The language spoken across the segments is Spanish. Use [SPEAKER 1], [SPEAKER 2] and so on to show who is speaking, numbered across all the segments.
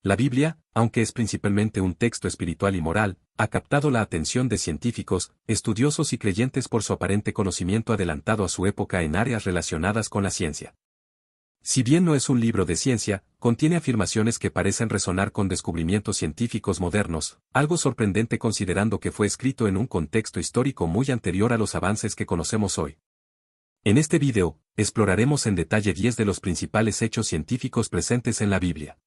[SPEAKER 1] La Biblia, aunque es principalmente un texto espiritual y moral, ha captado la atención de científicos, estudiosos y creyentes por su aparente conocimiento adelantado a su época en áreas relacionadas con la ciencia. Si bien no es un libro de ciencia, contiene afirmaciones que parecen resonar con descubrimientos científicos modernos, algo sorprendente considerando que fue escrito en un contexto histórico muy anterior a los avances que conocemos hoy. En este video, exploraremos en detalle 10 de los principales hechos científicos presentes en la Biblia.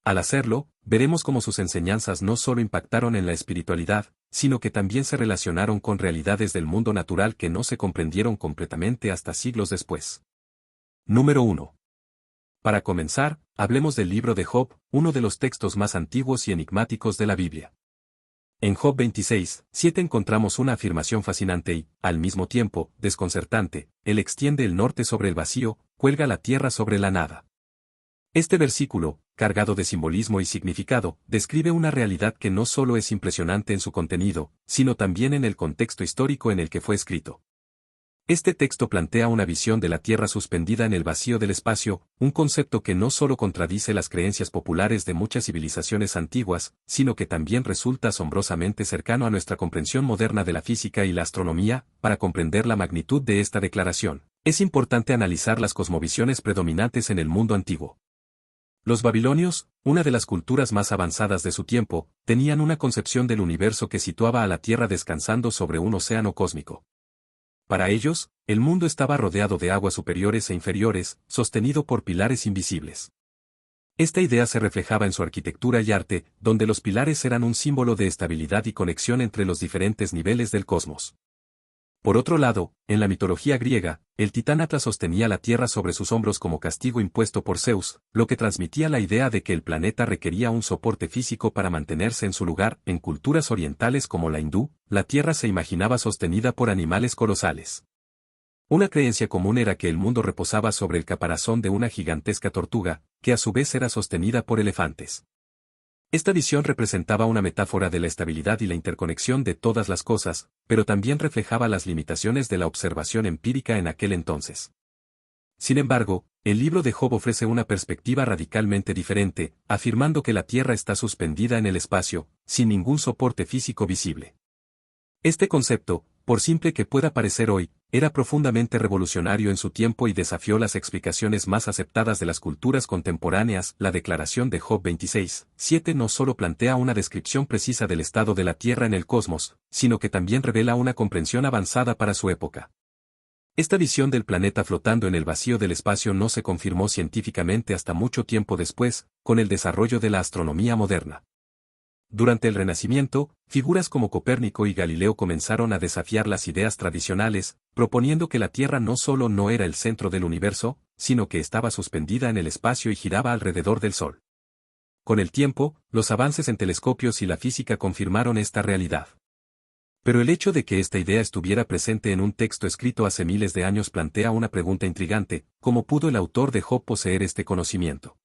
[SPEAKER 1] Al hacerlo, veremos cómo sus enseñanzas no solo impactaron en la espiritualidad, sino que también se relacionaron con realidades del mundo natural que no se comprendieron completamente hasta siglos después. Número 1. Para comenzar, hablemos del libro de Job, uno de los textos más antiguos y enigmáticos de la Biblia. En Job 26:7 encontramos una afirmación fascinante y, al mismo tiempo, desconcertante: Él extiende el norte sobre el vacío, cuelga la tierra sobre la nada. Este versículo, cargado de simbolismo y significado, describe una realidad que no solo es impresionante en su contenido, sino también en el contexto histórico en el que fue escrito. Este texto plantea una visión de la Tierra suspendida en el vacío del espacio, un concepto que no solo contradice las creencias populares de muchas civilizaciones antiguas, sino que también resulta asombrosamente cercano a nuestra comprensión moderna de la física y la astronomía. Para comprender la magnitud de esta declaración, es importante analizar las cosmovisiones predominantes en el mundo antiguo. Los babilonios, una de las culturas más avanzadas de su tiempo, tenían una concepción del universo que situaba a la Tierra descansando sobre un océano cósmico. Para ellos, el mundo estaba rodeado de aguas superiores e inferiores, sostenido por pilares invisibles. Esta idea se reflejaba en su arquitectura y arte, donde los pilares eran un símbolo de estabilidad y conexión entre los diferentes niveles del cosmos. Por otro lado, en la mitología griega, el titán Atlas sostenía la Tierra sobre sus hombros como castigo impuesto por Zeus, lo que transmitía la idea de que el planeta requería un soporte físico para mantenerse en su lugar. En culturas orientales como la hindú, la Tierra se imaginaba sostenida por animales colosales. Una creencia común era que el mundo reposaba sobre el caparazón de una gigantesca tortuga, que a su vez era sostenida por elefantes. Esta visión representaba una metáfora de la estabilidad y la interconexión de todas las cosas, pero también reflejaba las limitaciones de la observación empírica en aquel entonces. Sin embargo, el libro de Job ofrece una perspectiva radicalmente diferente, afirmando que la Tierra está suspendida en el espacio, sin ningún soporte físico visible. Este concepto, por simple que pueda parecer hoy, era profundamente revolucionario en su tiempo y desafió las explicaciones más aceptadas de las culturas contemporáneas. La declaración de Job 26:7 no solo plantea una descripción precisa del estado de la Tierra en el cosmos, sino que también revela una comprensión avanzada para su época. Esta visión del planeta flotando en el vacío del espacio no se confirmó científicamente hasta mucho tiempo después, con el desarrollo de la astronomía moderna. Durante el Renacimiento, figuras como Copérnico y Galileo comenzaron a desafiar las ideas tradicionales, proponiendo que la Tierra no solo no era el centro del universo, sino que estaba suspendida en el espacio y giraba alrededor del Sol. Con el tiempo, los avances en telescopios y la física confirmaron esta realidad. Pero el hecho de que esta idea estuviera presente en un texto escrito hace miles de años plantea una pregunta intrigante: ¿cómo pudo el autor de Job poseer este conocimiento?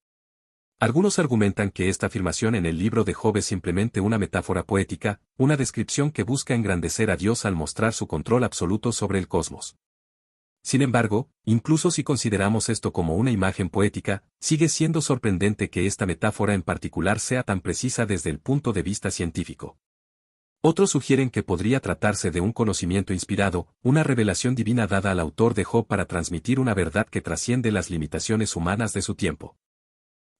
[SPEAKER 1] Algunos argumentan que esta afirmación en el libro de Job es simplemente una metáfora poética, una descripción que busca engrandecer a Dios al mostrar su control absoluto sobre el cosmos. Sin embargo, incluso si consideramos esto como una imagen poética, sigue siendo sorprendente que esta metáfora en particular sea tan precisa desde el punto de vista científico. Otros sugieren que podría tratarse de un conocimiento inspirado, una revelación divina dada al autor de Job para transmitir una verdad que trasciende las limitaciones humanas de su tiempo.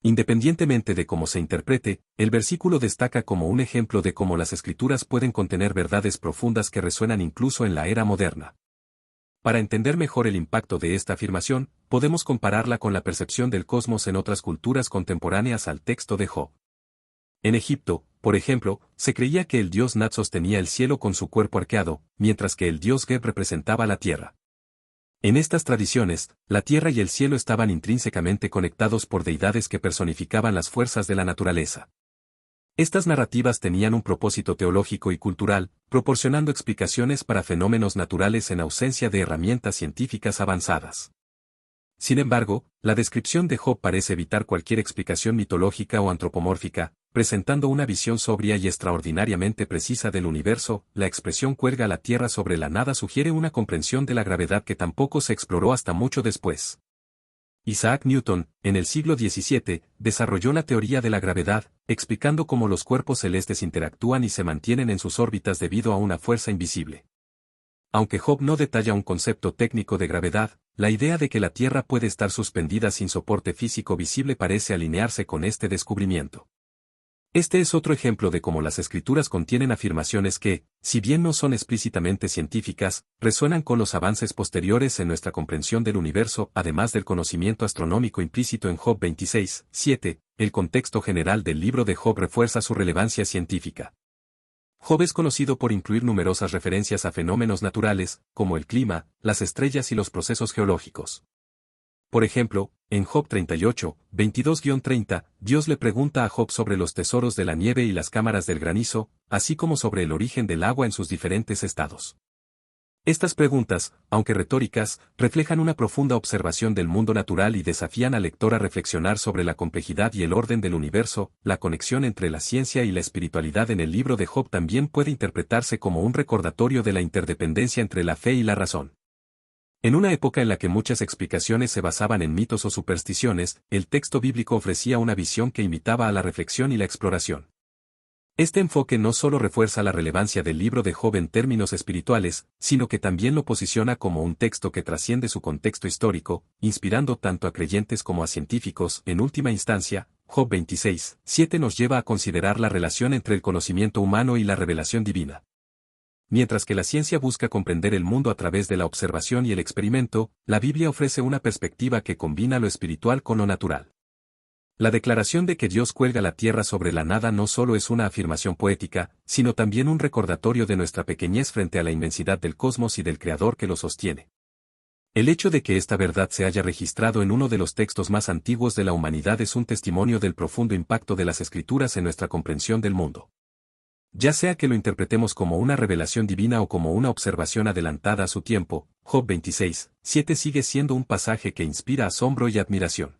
[SPEAKER 1] Independientemente de cómo se interprete, el versículo destaca como un ejemplo de cómo las escrituras pueden contener verdades profundas que resuenan incluso en la era moderna. Para entender mejor el impacto de esta afirmación, podemos compararla con la percepción del cosmos en otras culturas contemporáneas al texto de Job. En Egipto, por ejemplo, se creía que el dios Nat sostenía el cielo con su cuerpo arqueado, mientras que el dios Geb representaba la tierra. En estas tradiciones, la tierra y el cielo estaban intrínsecamente conectados por deidades que personificaban las fuerzas de la naturaleza. Estas narrativas tenían un propósito teológico y cultural, proporcionando explicaciones para fenómenos naturales en ausencia de herramientas científicas avanzadas. Sin embargo, la descripción de Job parece evitar cualquier explicación mitológica o antropomórfica, presentando una visión sobria y extraordinariamente precisa del universo. La expresión cuelga la tierra sobre la nada sugiere una comprensión de la gravedad que tampoco se exploró hasta mucho después. Isaac Newton, en el siglo XVII, desarrolló la teoría de la gravedad, explicando cómo los cuerpos celestes interactúan y se mantienen en sus órbitas debido a una fuerza invisible. Aunque Job no detalla un concepto técnico de gravedad, la idea de que la Tierra puede estar suspendida sin soporte físico visible parece alinearse con este descubrimiento. Este es otro ejemplo de cómo las escrituras contienen afirmaciones que, si bien no son explícitamente científicas, resuenan con los avances posteriores en nuestra comprensión del universo, además del conocimiento astronómico implícito en Job 26:7, el contexto general del libro de Job refuerza su relevancia científica. Job es conocido por incluir numerosas referencias a fenómenos naturales, como el clima, las estrellas y los procesos geológicos. Por ejemplo, en Job 38, 22-30, Dios le pregunta a Job sobre los tesoros de la nieve y las cámaras del granizo, así como sobre el origen del agua en sus diferentes estados. Estas preguntas, aunque retóricas, reflejan una profunda observación del mundo natural y desafían al lector a reflexionar sobre la complejidad y el orden del universo. La conexión entre la ciencia y la espiritualidad en el libro de Job también puede interpretarse como un recordatorio de la interdependencia entre la fe y la razón. En una época en la que muchas explicaciones se basaban en mitos o supersticiones, el texto bíblico ofrecía una visión que invitaba a la reflexión y la exploración. Este enfoque no solo refuerza la relevancia del libro de Job en términos espirituales, sino que también lo posiciona como un texto que trasciende su contexto histórico, inspirando tanto a creyentes como a científicos. En última instancia, Job 26:7 nos lleva a considerar la relación entre el conocimiento humano y la revelación divina. Mientras que la ciencia busca comprender el mundo a través de la observación y el experimento, la Biblia ofrece una perspectiva que combina lo espiritual con lo natural. La declaración de que Dios cuelga la tierra sobre la nada no solo es una afirmación poética, sino también un recordatorio de nuestra pequeñez frente a la inmensidad del cosmos y del Creador que lo sostiene. El hecho de que esta verdad se haya registrado en uno de los textos más antiguos de la humanidad es un testimonio del profundo impacto de las Escrituras en nuestra comprensión del mundo. Ya sea que lo interpretemos como una revelación divina o como una observación adelantada a su tiempo, Job 26:7 sigue siendo un pasaje que inspira asombro y admiración.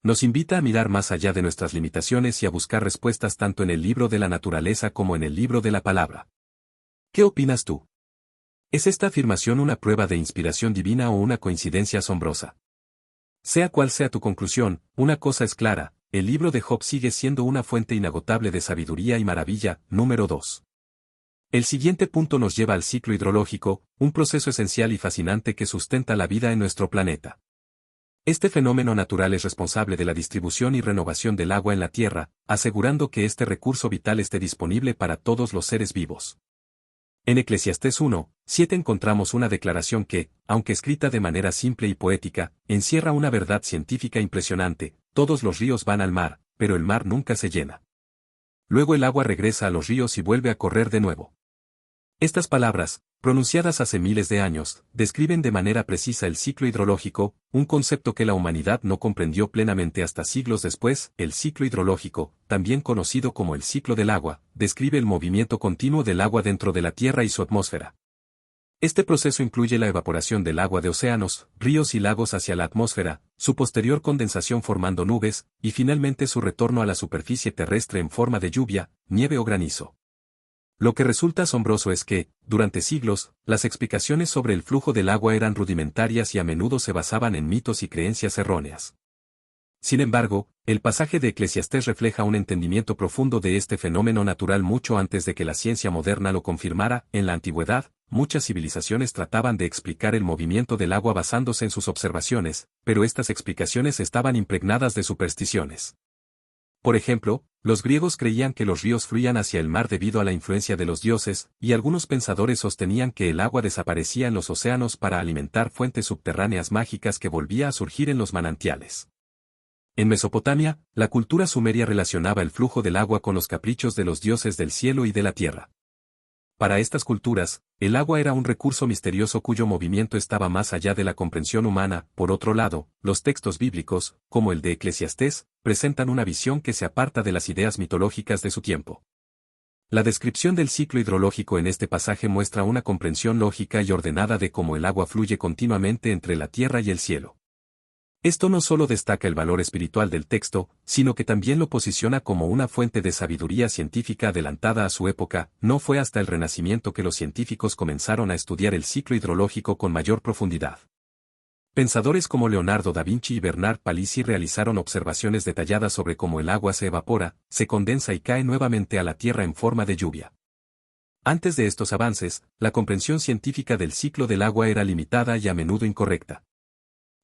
[SPEAKER 1] Nos invita a mirar más allá de nuestras limitaciones y a buscar respuestas tanto en el libro de la naturaleza como en el libro de la palabra. ¿Qué opinas tú? ¿Es esta afirmación una prueba de inspiración divina o una coincidencia asombrosa? Sea cual sea tu conclusión, una cosa es clara: el libro de Job sigue siendo una fuente inagotable de sabiduría y maravilla. Número 2. El siguiente punto nos lleva al ciclo hidrológico, un proceso esencial y fascinante que sustenta la vida en nuestro planeta. Este fenómeno natural es responsable de la distribución y renovación del agua en la Tierra, asegurando que este recurso vital esté disponible para todos los seres vivos. En Eclesiastés 1:7 encontramos una declaración que, aunque escrita de manera simple y poética, encierra una verdad científica impresionante: todos los ríos van al mar, pero el mar nunca se llena. Luego el agua regresa a los ríos y vuelve a correr de nuevo. Estas palabras, pronunciadas hace miles de años, describen de manera precisa el ciclo hidrológico, un concepto que la humanidad no comprendió plenamente hasta siglos después. El ciclo hidrológico, también conocido como el ciclo del agua, describe el movimiento continuo del agua dentro de la Tierra y su atmósfera. Este proceso incluye la evaporación del agua de océanos, ríos y lagos hacia la atmósfera, su posterior condensación formando nubes, y finalmente su retorno a la superficie terrestre en forma de lluvia, nieve o granizo. Lo que resulta asombroso es que, durante siglos, las explicaciones sobre el flujo del agua eran rudimentarias y a menudo se basaban en mitos y creencias erróneas. Sin embargo, el pasaje de Eclesiastés refleja un entendimiento profundo de este fenómeno natural mucho antes de que la ciencia moderna lo confirmara. En la antigüedad, muchas civilizaciones trataban de explicar el movimiento del agua basándose en sus observaciones, pero estas explicaciones estaban impregnadas de supersticiones. Por ejemplo, los griegos creían que los ríos fluían hacia el mar debido a la influencia de los dioses, y algunos pensadores sostenían que el agua desaparecía en los océanos para alimentar fuentes subterráneas mágicas que volvía a surgir en los manantiales. En Mesopotamia, la cultura sumeria relacionaba el flujo del agua con los caprichos de los dioses del cielo y de la tierra. Para estas culturas, el agua era un recurso misterioso cuyo movimiento estaba más allá de la comprensión humana. Por otro lado, los textos bíblicos, como el de Eclesiastés, presentan una visión que se aparta de las ideas mitológicas de su tiempo. La descripción del ciclo hidrológico en este pasaje muestra una comprensión lógica y ordenada de cómo el agua fluye continuamente entre la tierra y el cielo. Esto no solo destaca el valor espiritual del texto, sino que también lo posiciona como una fuente de sabiduría científica adelantada a su época. No fue hasta el Renacimiento que los científicos comenzaron a estudiar el ciclo hidrológico con mayor profundidad. Pensadores como Leonardo da Vinci y Bernard Palissy realizaron observaciones detalladas sobre cómo el agua se evapora, se condensa y cae nuevamente a la Tierra en forma de lluvia. Antes de estos avances, la comprensión científica del ciclo del agua era limitada y a menudo incorrecta.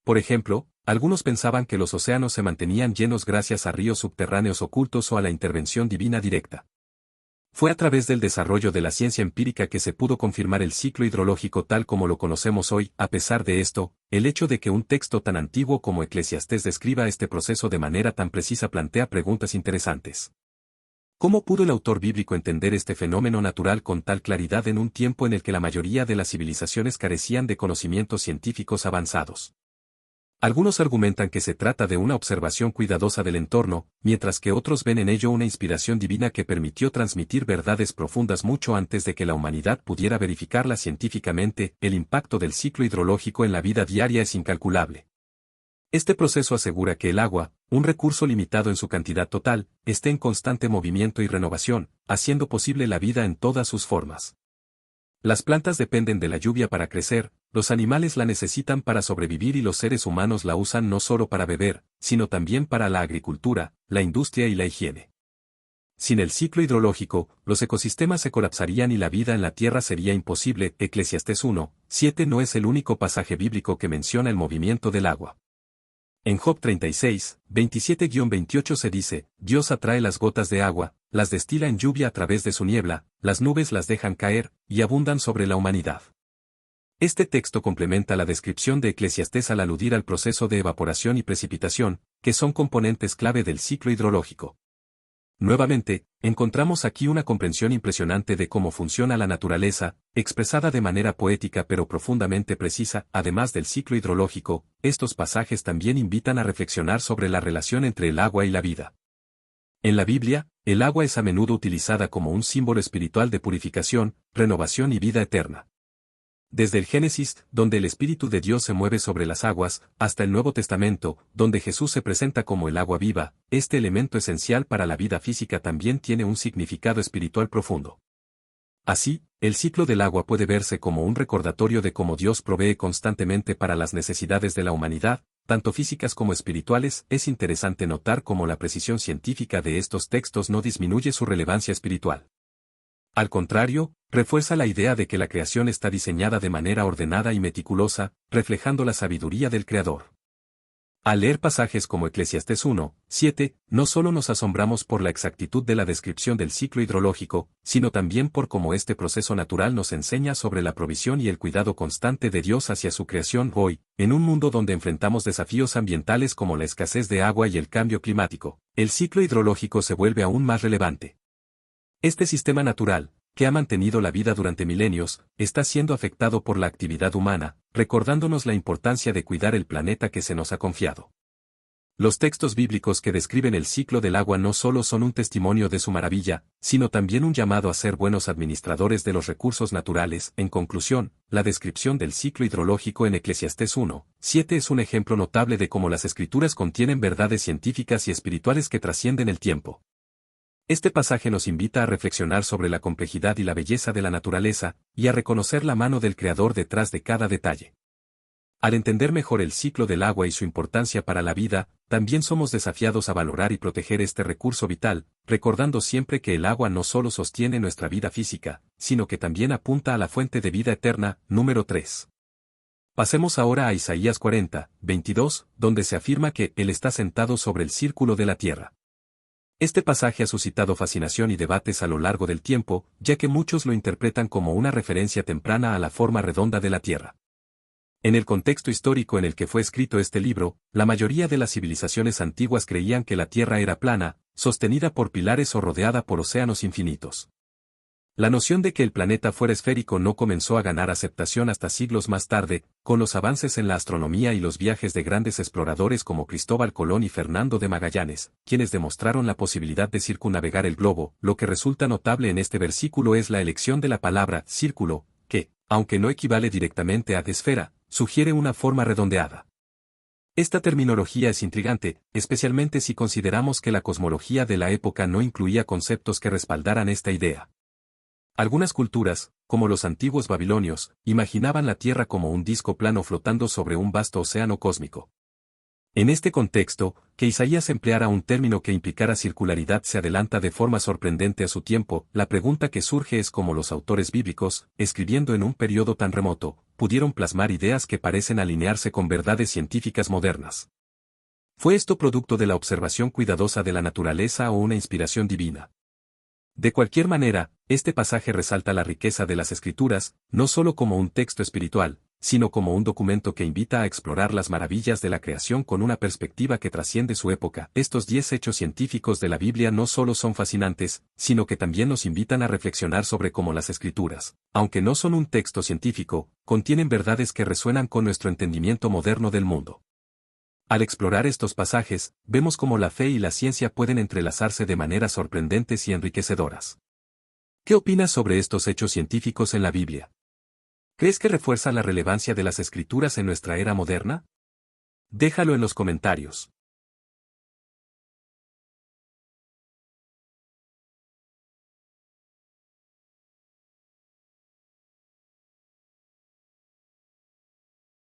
[SPEAKER 1] Por ejemplo, algunos pensaban que los océanos se mantenían llenos gracias a ríos subterráneos ocultos o a la intervención divina directa. Fue a través del desarrollo de la ciencia empírica que se pudo confirmar el ciclo hidrológico tal como lo conocemos hoy. A pesar de esto, el hecho de que un texto tan antiguo como Eclesiastés describa este proceso de manera tan precisa plantea preguntas interesantes. ¿Cómo pudo el autor bíblico entender este fenómeno natural con tal claridad en un tiempo en el que la mayoría de las civilizaciones carecían de conocimientos científicos avanzados? Algunos argumentan que se trata de una observación cuidadosa del entorno, mientras que otros ven en ello una inspiración divina que permitió transmitir verdades profundas mucho antes de que la humanidad pudiera verificarlas científicamente. El impacto del ciclo hidrológico en la vida diaria es incalculable. Este proceso asegura que el agua, un recurso limitado en su cantidad total, esté en constante movimiento y renovación, haciendo posible la vida en todas sus formas. Las plantas dependen de la lluvia para crecer, los animales la necesitan para sobrevivir y los seres humanos la usan no solo para beber, sino también para la agricultura, la industria y la higiene. Sin el ciclo hidrológico, los ecosistemas se colapsarían y la vida en la tierra sería imposible. Eclesiastés 1:7 no es el único pasaje bíblico que menciona el movimiento del agua. En Job 36, 27-28 se dice, Dios atrae las gotas de agua, las destila en lluvia a través de su niebla, las nubes las dejan caer, y abundan sobre la humanidad. Este texto complementa la descripción de Eclesiastés al aludir al proceso de evaporación y precipitación, que son componentes clave del ciclo hidrológico. Nuevamente, encontramos aquí una comprensión impresionante de cómo funciona la naturaleza, expresada de manera poética pero profundamente precisa. Además del ciclo hidrológico, estos pasajes también invitan a reflexionar sobre la relación entre el agua y la vida. En la Biblia, el agua es a menudo utilizada como un símbolo espiritual de purificación, renovación y vida eterna. Desde el Génesis, donde el Espíritu de Dios se mueve sobre las aguas, hasta el Nuevo Testamento, donde Jesús se presenta como el agua viva, este elemento esencial para la vida física también tiene un significado espiritual profundo. Así, el ciclo del agua puede verse como un recordatorio de cómo Dios provee constantemente para las necesidades de la humanidad, tanto físicas como espirituales. Es interesante notar cómo la precisión científica de estos textos no disminuye su relevancia espiritual. Al contrario, refuerza la idea de que la creación está diseñada de manera ordenada y meticulosa, reflejando la sabiduría del Creador. Al leer pasajes como Eclesiastés 1:7, no solo nos asombramos por la exactitud de la descripción del ciclo hidrológico, sino también por cómo este proceso natural nos enseña sobre la provisión y el cuidado constante de Dios hacia su creación. Hoy, en un mundo donde enfrentamos desafíos ambientales como la escasez de agua y el cambio climático, el ciclo hidrológico se vuelve aún más relevante. Este sistema natural, que ha mantenido la vida durante milenios, está siendo afectado por la actividad humana, recordándonos la importancia de cuidar el planeta que se nos ha confiado. Los textos bíblicos que describen el ciclo del agua no solo son un testimonio de su maravilla, sino también un llamado a ser buenos administradores de los recursos naturales. En conclusión, la descripción del ciclo hidrológico en Eclesiastés 1:7 es un ejemplo notable de cómo las Escrituras contienen verdades científicas y espirituales que trascienden el tiempo. Este pasaje nos invita a reflexionar sobre la complejidad y la belleza de la naturaleza, y a reconocer la mano del Creador detrás de cada detalle. Al entender mejor el ciclo del agua y su importancia para la vida, también somos desafiados a valorar y proteger este recurso vital, recordando siempre que el agua no solo sostiene nuestra vida física, sino que también apunta a la fuente de vida eterna. Número 3. Pasemos ahora a Isaías 40:22, donde se afirma que Él está sentado sobre el círculo de la tierra. Este pasaje ha suscitado fascinación y debates a lo largo del tiempo, ya que muchos lo interpretan como una referencia temprana a la forma redonda de la Tierra. En el contexto histórico en el que fue escrito este libro, la mayoría de las civilizaciones antiguas creían que la Tierra era plana, sostenida por pilares o rodeada por océanos infinitos. La noción de que el planeta fuera esférico no comenzó a ganar aceptación hasta siglos más tarde, con los avances en la astronomía y los viajes de grandes exploradores como Cristóbal Colón y Fernando de Magallanes, quienes demostraron la posibilidad de circunnavegar el globo. Lo que resulta notable en este versículo es la elección de la palabra círculo, que, aunque no equivale directamente a esfera, sugiere una forma redondeada. Esta terminología es intrigante, especialmente si consideramos que la cosmología de la época no incluía conceptos que respaldaran esta idea. Algunas culturas, como los antiguos babilonios, imaginaban la Tierra como un disco plano flotando sobre un vasto océano cósmico. En este contexto, que Isaías empleara un término que implicara circularidad se adelanta de forma sorprendente a su tiempo. La pregunta que surge es cómo los autores bíblicos, escribiendo en un periodo tan remoto, pudieron plasmar ideas que parecen alinearse con verdades científicas modernas. ¿Fue esto producto de la observación cuidadosa de la naturaleza o una inspiración divina? De cualquier manera, este pasaje resalta la riqueza de las Escrituras, no solo como un texto espiritual, sino como un documento que invita a explorar las maravillas de la creación con una perspectiva que trasciende su época. Estos 10 hechos científicos de la Biblia no solo son fascinantes, sino que también nos invitan a reflexionar sobre cómo las Escrituras, aunque no son un texto científico, contienen verdades que resuenan con nuestro entendimiento moderno del mundo. Al explorar estos pasajes, vemos cómo la fe y la ciencia pueden entrelazarse de maneras sorprendentes y enriquecedoras. ¿Qué opinas sobre estos hechos científicos en la Biblia? ¿Crees que refuerza la relevancia de las Escrituras en nuestra era moderna? Déjalo en los comentarios.